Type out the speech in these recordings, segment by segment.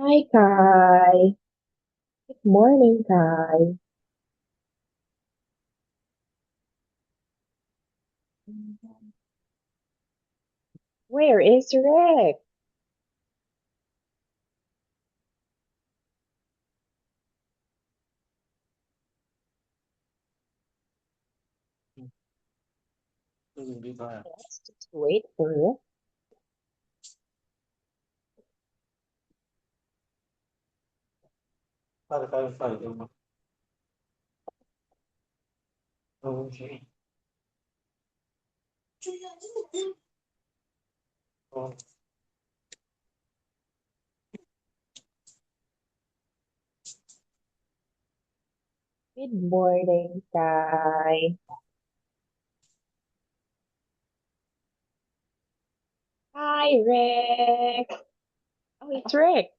Hi, Kai. Good morning, Kai. Where is Rick? Let's just wait for Rick. Good morning, Kai. Hi, Rick. Oh, it's Rick.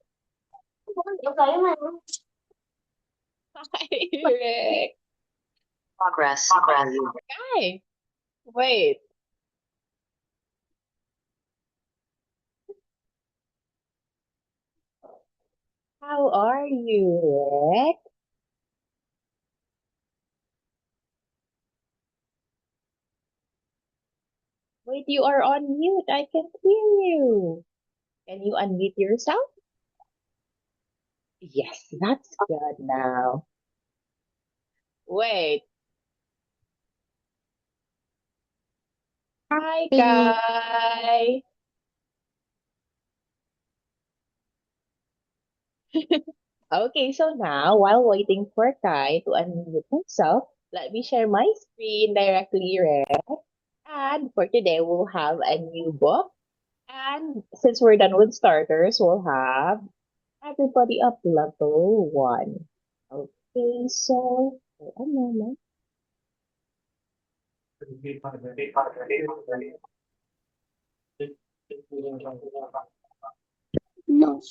Hi, Rick. Progress. Hi. Wait. How are you, Rick? Wait, you are on mute. I can hear you. Can you unmute yourself? Yes, that's good now. Wait. Hi, Kai. Okay, so now while waiting for Kai to unmute himself, let me share my screen directly, Rick. And for today, we'll have a new book. And since we're done with starters, we'll have everybody up level one. Okay, so for a moment. No.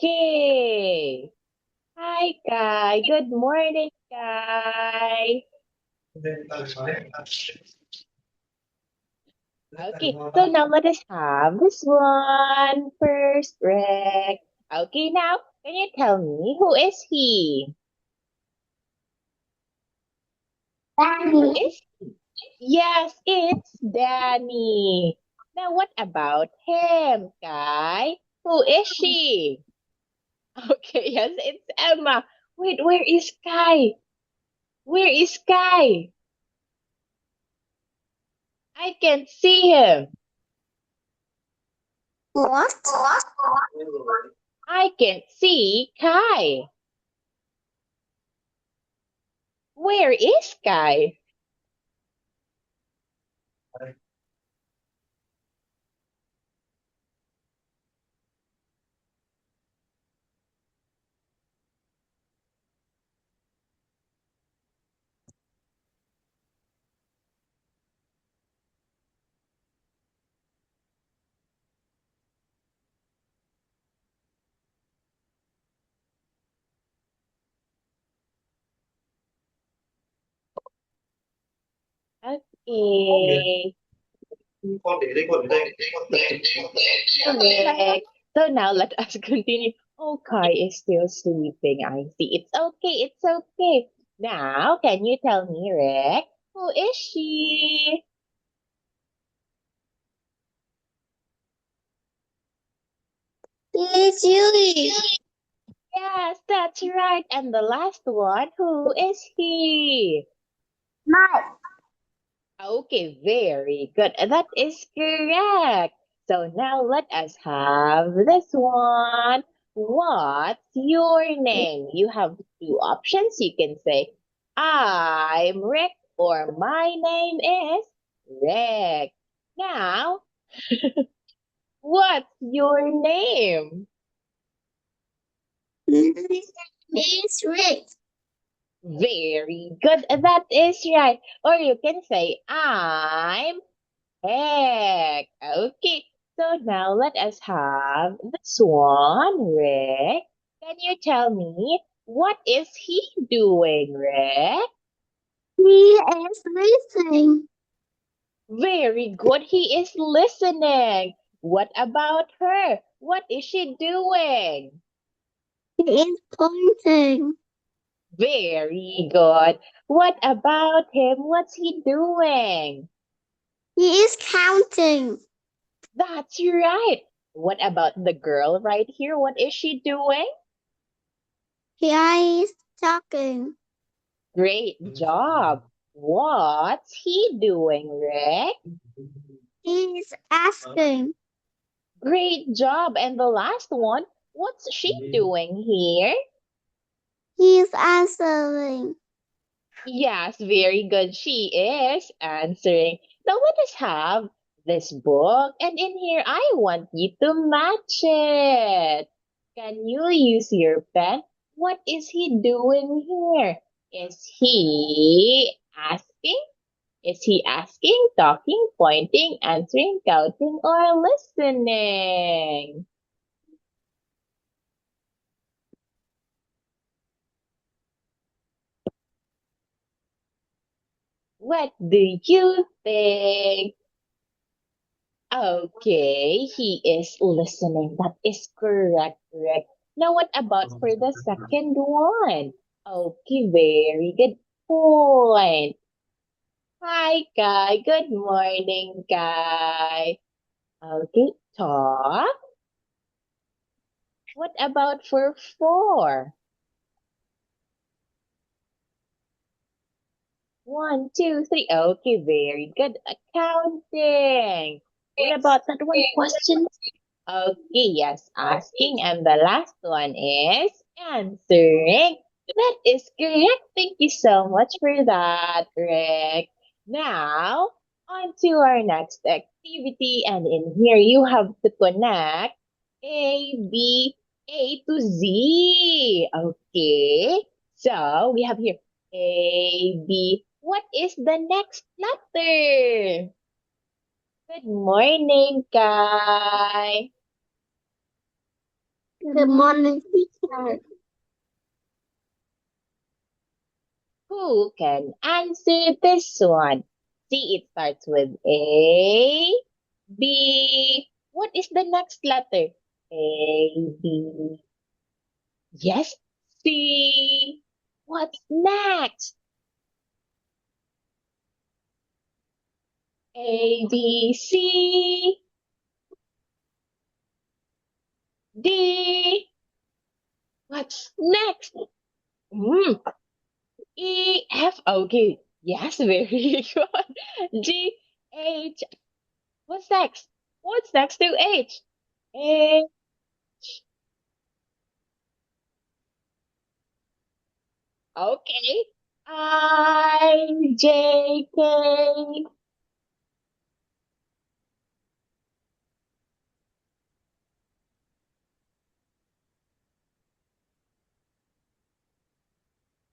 Okay. Hi, Kai. Good morning, Kai. Okay, so now let us have this one first, Rick. Okay, now can you tell me who is he? Who Danny. is he? Yes, it's Danny. Now what about him, Kai? Who is she? Okay, yes, it's Emma. Wait, where is Kai? Where is Kai? I can't see him. What? I can't see Kai. Where is Kai? Okay. Correct. So now let us continue. Oh, Kai is still sleeping. I see. It's okay. It's okay. Now, can you tell me, Rick, who is she? It's Yui. Yes, that's right. And the last one, who is he? Mike. Okay, very good. That is correct. So now let us have this one. What's your name? You have two options. You can say, I'm Rick, or my name is Rick. Now, what's your name? It's Rick. Very good. That is right. Or you can say, I'm Heck. Okay, so now let us have this one, Rick. Can you tell me what is he doing, Rick? He is listening. Very good. He is listening. What about her? What is she doing? He is pointing. Very good. What about him? What's he doing? He is counting. That's right. What about the girl right here? What is she doing? He is talking. Great job. What's he doing, Rick? He is asking. Great job. And the last one, what's she doing here? He is answering. Yes, very good. She is answering. Now let us have this book. And in here, I want you to match it. Can you use your pen? What is he doing here? Is he asking? Is he asking, talking, pointing, answering, counting, or listening? What do you think? Okay, he is listening. That is correct, correct. Now, what about for the second one? Okay, very good point. Hi, Kai. Good morning, Kai. Okay, talk. What about for four? One, two, three. Okay, very good. Accounting. What about that one? Question. Okay, yes, asking. And the last one is answering. That is correct. Thank you so much for that, Rick. Now, on to our next activity. And in here, you have to connect A to Z. Okay, so we have here A, B. What is the next letter? Good morning, Kai. Good morning, teacher. Who can answer this one? See, it starts with A, B. What is the next letter? A, B. Yes, C. What's next? A, B, C, D. What's next? Mm, E, F. Okay. Yes, very good. G, H. What's next? What's next to H? A, okay. I, J, K,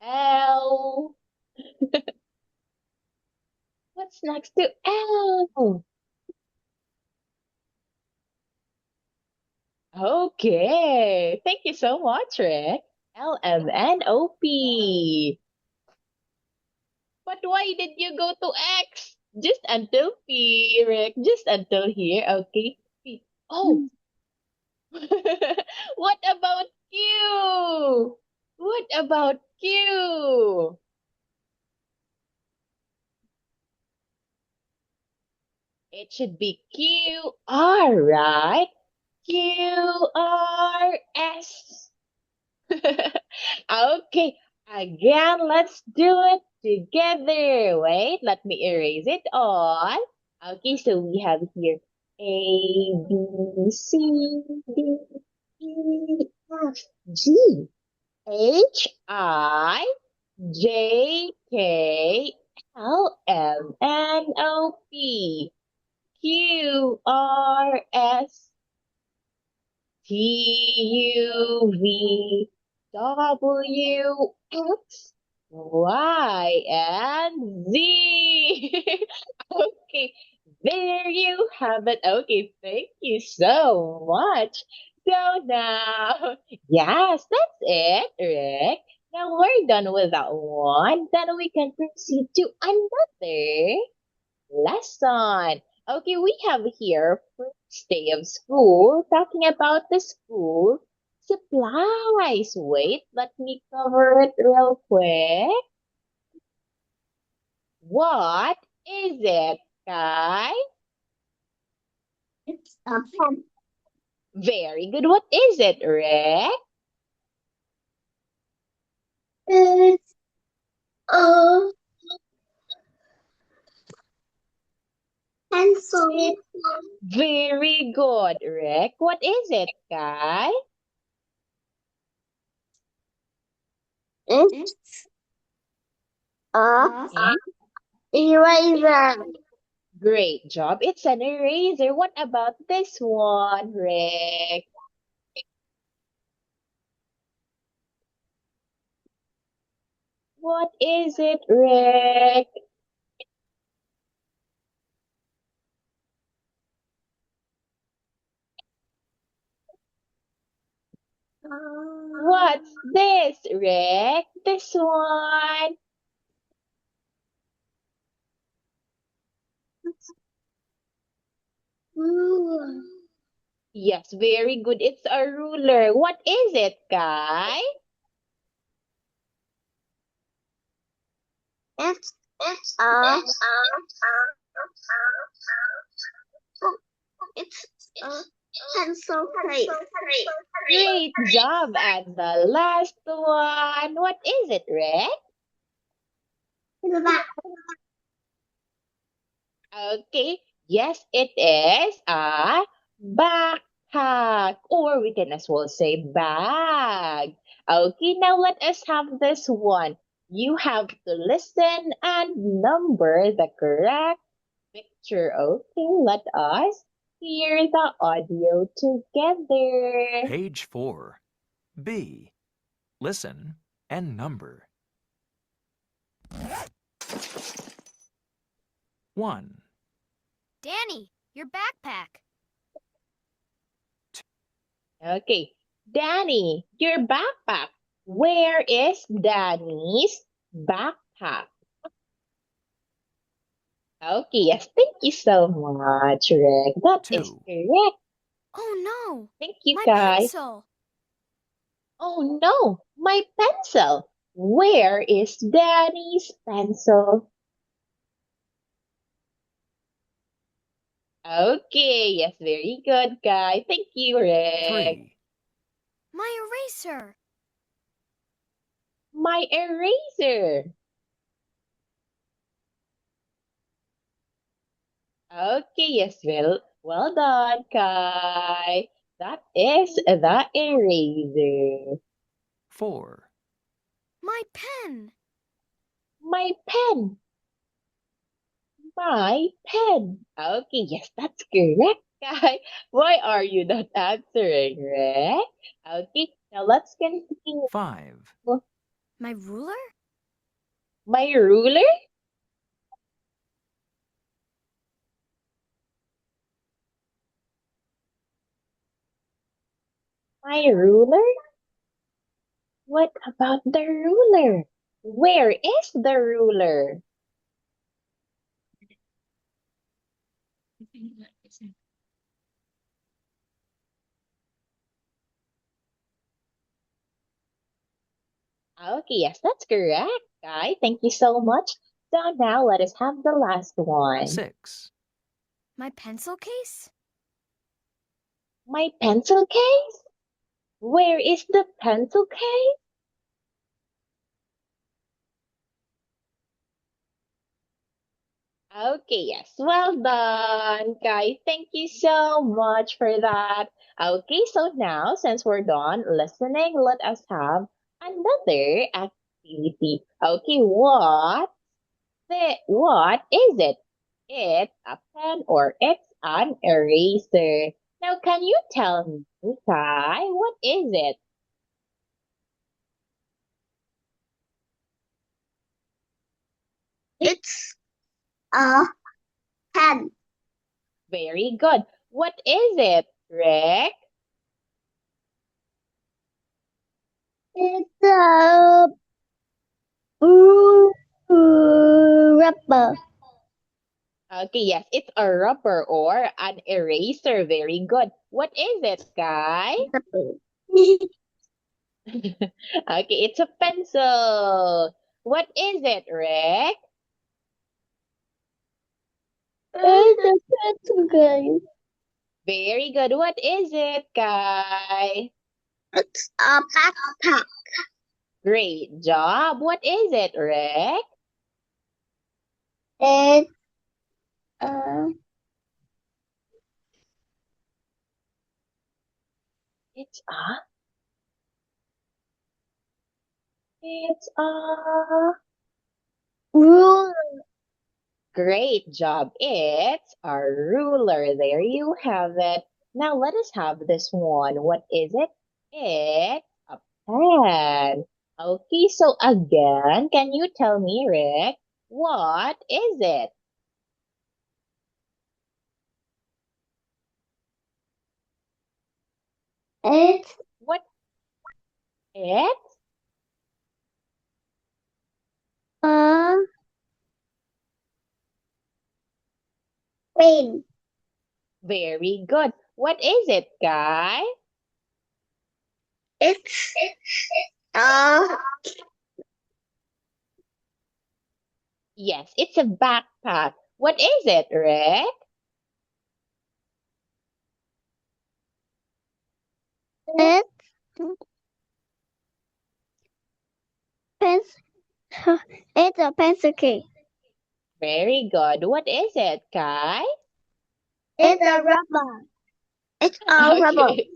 L. What's next to L? Okay. Thank you so much, Rick. LMNOP. But why did you go to X? Just until P, Rick. Just until here. Okay. P. Oh. What about Q? What about Q? It should be QR, right? QRS. Okay, again, let's do it together. Wait, let me erase it all. Okay, so we have here A, B, C, D, E, F, G, H, I, J, K, L, M, N, O, P, Q, R, S, T, U, V, W, X, Y, and Z. Okay, there you have it. Okay, thank you so much. So now, yes, that's it, Rick. Now we're done with that one. Then we can proceed to another lesson. Okay, we have here Stay of school, talking about the school supplies. Wait, let me cover it real quick. What is it, Kai? It's a pen. Very good. What is it, Rick? It's a pencil. Very good, Rick. What is it, Kai? It's a Hmm? eraser. Great job. It's an eraser. What about this one, Rick? What is it, Rick? What's this, Rick? This one. Ruler. Yes, very good. It's a ruler. What is it, Kai? It's a it's a pencil case. Great job. And the last one. What is it, Rick? In the back. Okay. Yes, it is a backpack. Or we can as well say bag. Okay, now let us have this one. You have to listen and number the correct picture. Okay, let us hear the audio together. Page 4. B. Listen and number. 1, Danny, your backpack. Okay, Danny, your backpack. Where is Danny's backpack? Okay, yes, thank you so much, Rick. That is 2, correct. Oh no, Thank you, my guys. pencil. Oh no, my pencil. Where is Danny's pencil? Okay, yes, very good, guys. Thank you, Rick. 3, My eraser. My eraser. Okay, yes, well done, Kai. That is the eraser. 4, My pen. My pen. My pen. Okay, yes, that's correct, Kai. Why are you not answering, Rick? Okay, now let's continue. 5, My ruler? My ruler? My ruler? What about the ruler? Where is the ruler? Okay, yes, that's correct, Kai. Thank you so much. So now let us have the last one. 6, My pencil case? My pencil case? Where is the pencil case? Okay, yes. Well done, guys. Thank you so much for that. Okay, so now since we're done listening, let us have another activity. Okay, what is it? It's a pen or it's an eraser. Now, can you tell me, Kai, what is it? It's a pen. Very good. What is it, Rick? It's a rubber. Okay, yes, it's a rubber or an eraser. Very good. What is it, Guy? The pen. Okay, it's a pencil. What is it, Rick? The pencil, guys. Very good. What is it, Guy? It's a backpack. Great job. What is it, Rick? It's uh, It's a ruler. great job. It's a ruler. There you have it. Now let us have this one. What is it? It's a pen. Okay, so again, can you tell me, Rick, what is it? It's What it? a pen. Very good. What is it, Guy? It's a Yes, it's a backpack. What is it, Rick? it's pencil. It's a pencil case. Very good. What is it, Guy? It's a rubber. It's a rubber. Okay.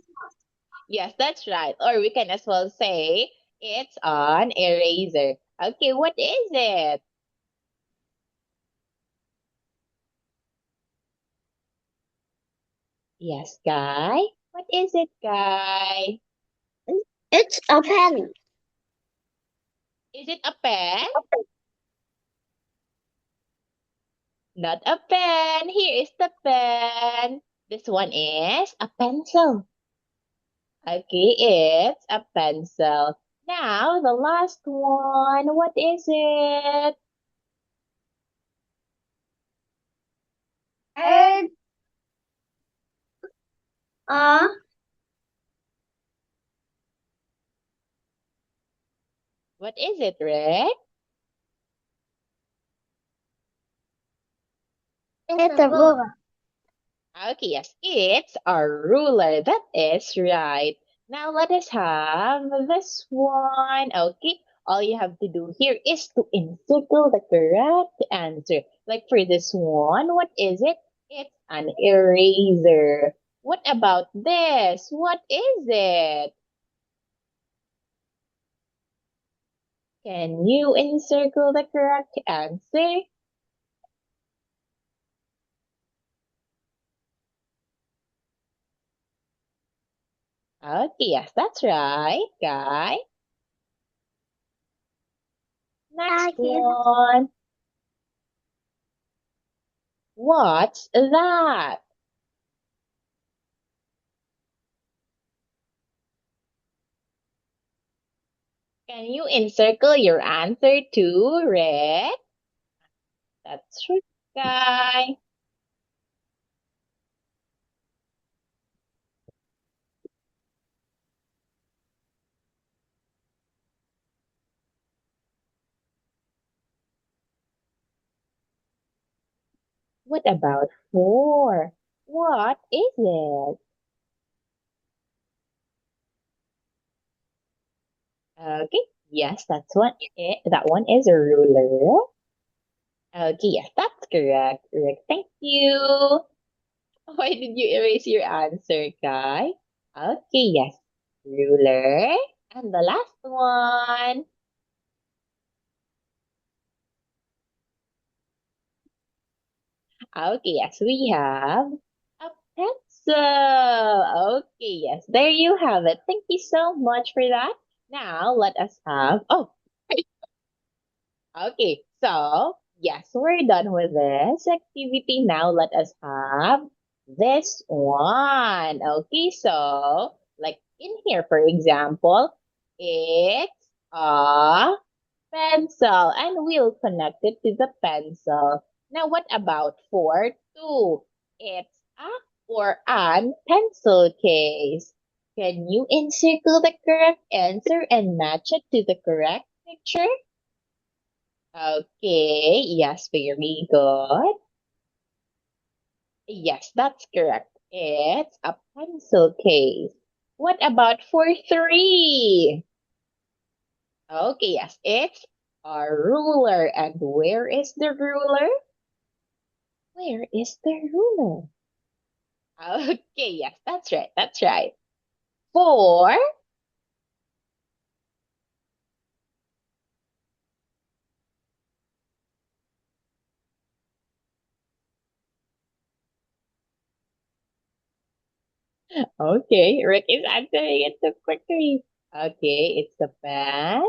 Yes, that's right. Or we can as well say it's an eraser. Okay, what is it? Yes, Guy. What is it, Guy? It's a pen. Is it a pen? Not a pen. Here is the pen. This one is a pencil. Okay, it's a pencil. Now, the last one. What is it? It's a What is it, Rick? it's a ruler. Okay, yes, it's a ruler. That is right. Now let us have this one. Okay, all you have to do here is to encircle the correct answer. Like for this one, what is it? It's an eraser. What about this? What is it? Can you encircle the correct answer? Okay, yes, that's right, guy. Next Here. one. What's that? Can you encircle your answer to red? That's right, guy. What about four? What is it? Okay, yes, that one is a ruler. Okay, yes, that's correct. Rick, thank you. Why did you erase your answer, guy? Okay, yes, ruler. And the last one. Okay, yes, we have a pencil. Okay, yes, there you have it. Thank you so much for that. Now let us have, okay, so yes, we're done with this activity. Now let us have this one. Okay, so like in here, for example, it's a pencil and we'll connect it to the pencil. Now, what about for 2? It's a or an pencil case. Can you encircle the correct answer and match it to the correct picture? Okay, yes, very good. Yes, that's correct. It's a pencil case. What about for 3? Okay, yes, it's a ruler. And where is the ruler? Where is the ruler? Okay, yes, that's right. That's right. 4. Okay, Rick is answering it so quickly. Okay, it's the pen.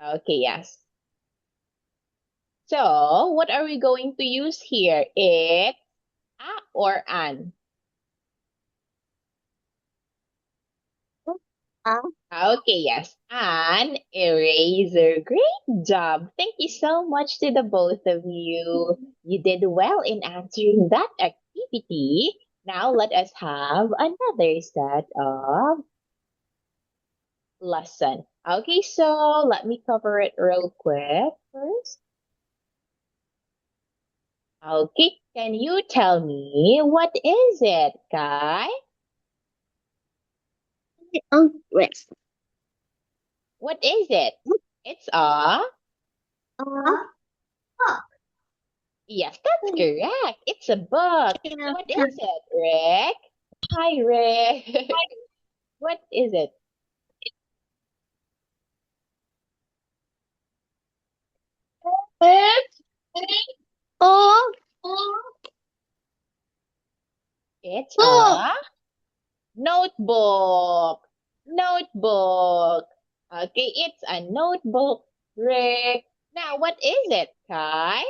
Okay, yes. So, what are we going to use here? It's a or an? Okay, yes. An eraser. Great job. Thank you so much to the both of you. You did well in answering that activity. Now let us have another set of lesson. Okay, so let me cover it real quick first. Okay, can you tell me what is it, Kai? Rest. What is it? It's a yes, that's correct. It's a book. What is it, Rick? Hi, Rick. What is it? Oh, It's a notebook. Notebook. Okay, it's a notebook, Rick. Now, what is it, Kai?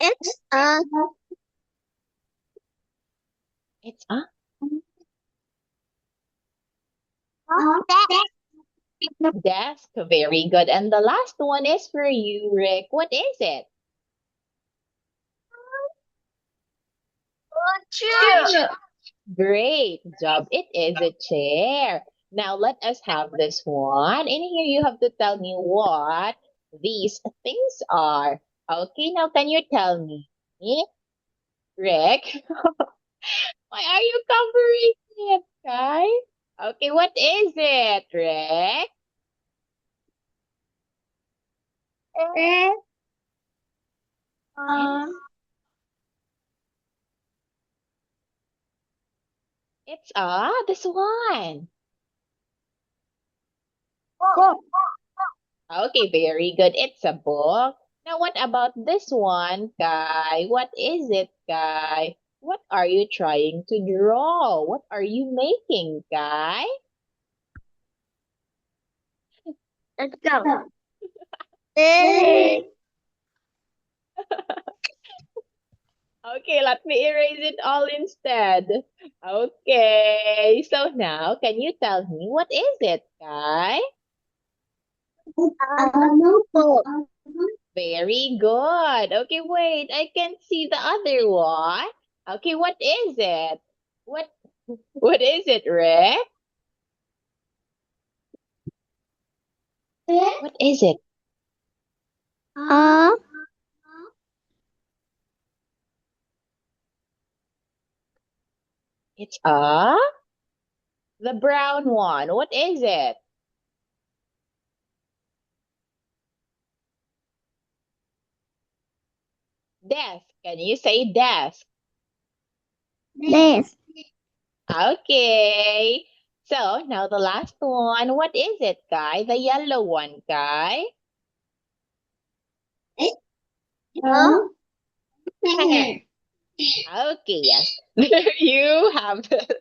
it's a It's a desk. Very good. And the last one is for you, Rick. What is it? chair. Great job. It is a chair. Now let us have this one. In here, you have to tell me what these things are. Okay, now can you tell me, Rick? Why are you covering it, guys? Okay, what is it, Rick? It's It's it's this one. book. Okay, very good. It's a book. Now, what about this one, Kai? What is it, Kai? What are you trying to draw? What are you making, Kai? Let's go. It's Okay, let me erase it all instead. Okay, so now can you tell me what is it, Kai? a notebook. Very good. Okay, wait, I can't see the other one. Okay, what is it? What what is it, Rick? What is it? A It's the brown one. What is it? Desk. Can you say desk? desk. Okay. So now the last one. What is it, Kai? The yellow one, Kai? A pen. Okay, yes. There you have it.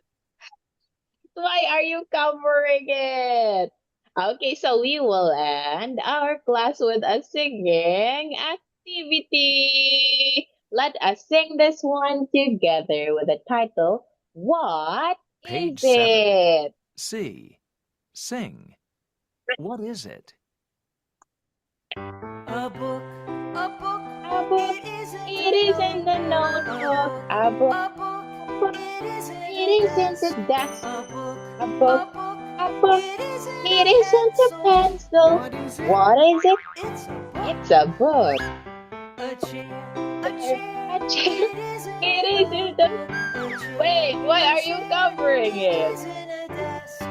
Why are you covering it? Okay, so we will end our class with a singing activity. Let us sing this one together with the title, What is Page 7. it? C. Sing. What is it? A book, a book, A book. It isn't a notebook. A book. a book, Book. it isn't It a isn't desk. a desk. A book, A book. a book, A book. it isn't It a isn't a pencil. pencil. What is it? What is it? It's a book. It's a book. A chair, a A chair, chair. it isn't It a isn't a. book. A chair, Wait, why a are you chair, covering it it? isn't a desk. A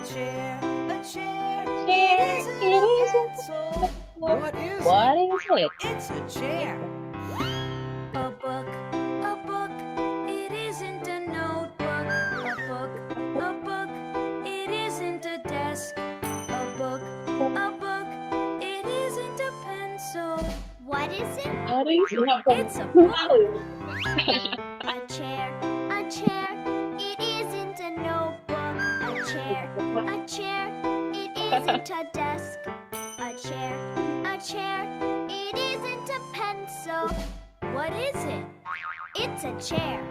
chair, a chair, Chair. it isn't It a isn't pencil. a pencil. What is What it? is it? It's a chair. A book, it isn't a notebook. A book, it isn't a desk. A book, it isn't a pencil. What is it? What is it? It's a book. Oh. A chair, it isn't a notebook. A chair, it isn't a desk. A chair, it isn't a pencil. What is it? It's a chair.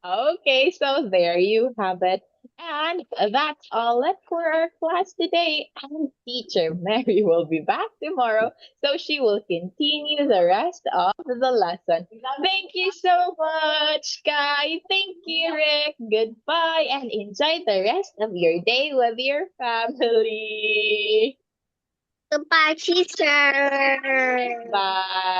Okay, so there you have it. And that's all it for our class today. And teacher Mary will be back tomorrow, so she will continue the rest of the lesson. Thank you so much, guys. Thank you, Rick. Goodbye, and enjoy the rest of your day with your family. Goodbye, teacher. Bye.